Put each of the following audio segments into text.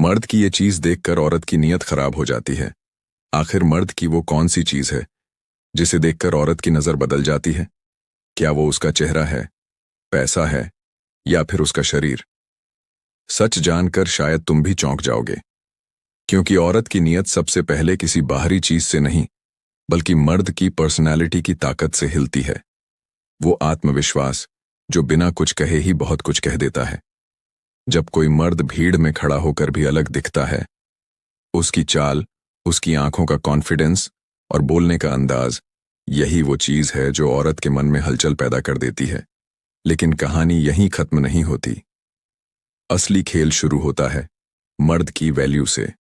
मर्द की ये चीज देखकर औरत की नीयत खराब हो जाती है। आखिर मर्द की वो कौन सी चीज है जिसे देखकर औरत की नजर बदल जाती है? क्या वो उसका चेहरा है, पैसा है, या फिर उसका शरीर? सच जानकर शायद तुम भी चौंक जाओगे, क्योंकि औरत की नीयत सबसे पहले किसी बाहरी चीज से नहीं, बल्कि मर्द की पर्सनैलिटी की ताकत से हिलती है। वो आत्मविश्वास जो बिना कुछ कहे ही बहुत कुछ कह देता है। जब कोई मर्द भीड़ में खड़ा होकर भी अलग दिखता है, उसकी चाल, उसकी आंखों का कॉन्फिडेंस और बोलने का अंदाज, यही वो चीज है जो औरत के मन में हलचल पैदा कर देती है। लेकिन कहानी यहीं खत्म नहीं होती। असली खेल शुरू होता है मर्द की वैल्यू से।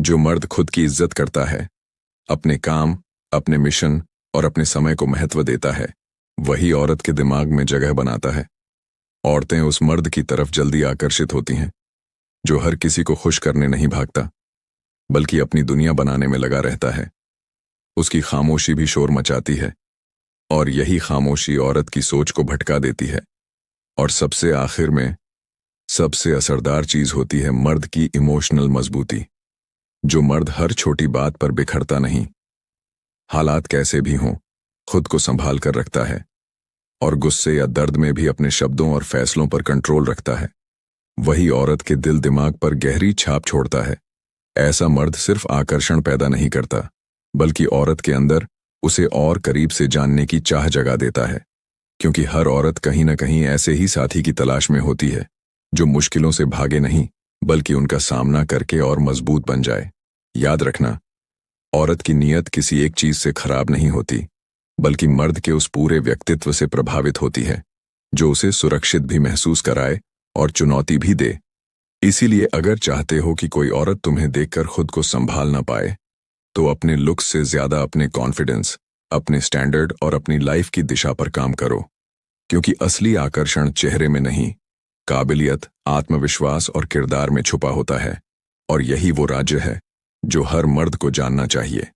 जो मर्द खुद की इज्जत करता है, अपने काम, अपने मिशन और अपने समय को महत्व देता है, वही औरत के दिमाग में जगह बनाता है। औरतें उस मर्द की तरफ जल्दी आकर्षित होती हैं जो हर किसी को खुश करने नहीं भागता, बल्कि अपनी दुनिया बनाने में लगा रहता है। उसकी खामोशी भी शोर मचाती है, और यही खामोशी औरत की सोच को भटका देती है। और सबसे आखिर में सबसे असरदार चीज होती है मर्द की इमोशनल मजबूती। जो मर्द हर छोटी बात पर बिखरता नहीं, हालात कैसे भी हों, खुद को संभाल कर रखता है, और गुस्से या दर्द में भी अपने शब्दों और फैसलों पर कंट्रोल रखता है, वही औरत के दिल दिमाग पर गहरी छाप छोड़ता है। ऐसा मर्द सिर्फ आकर्षण पैदा नहीं करता, बल्कि औरत के अंदर उसे और करीब से जानने की चाह जगा देता है। क्योंकि हर औरत कहीं न कहीं ऐसे ही साथी की तलाश में होती है, जो मुश्किलों से भागे नहीं, बल्कि उनका सामना करके और मजबूत बन जाए। याद रखना, औरत की नीयत किसी एक चीज से खराब नहीं होती, बल्कि मर्द के उस पूरे व्यक्तित्व से प्रभावित होती है, जो उसे सुरक्षित भी महसूस कराए और चुनौती भी दे। इसीलिए अगर चाहते हो कि कोई औरत तुम्हें देखकर खुद को संभाल ना पाए, तो अपने लुक्स से ज्यादा अपने कॉन्फिडेंस, अपने स्टैंडर्ड और अपनी लाइफ की दिशा पर काम करो। क्योंकि असली आकर्षण चेहरे में नहीं, काबिलियत, आत्मविश्वास और किरदार में छुपा होता है। और यही वो राज्य है जो हर मर्द को जानना चाहिए।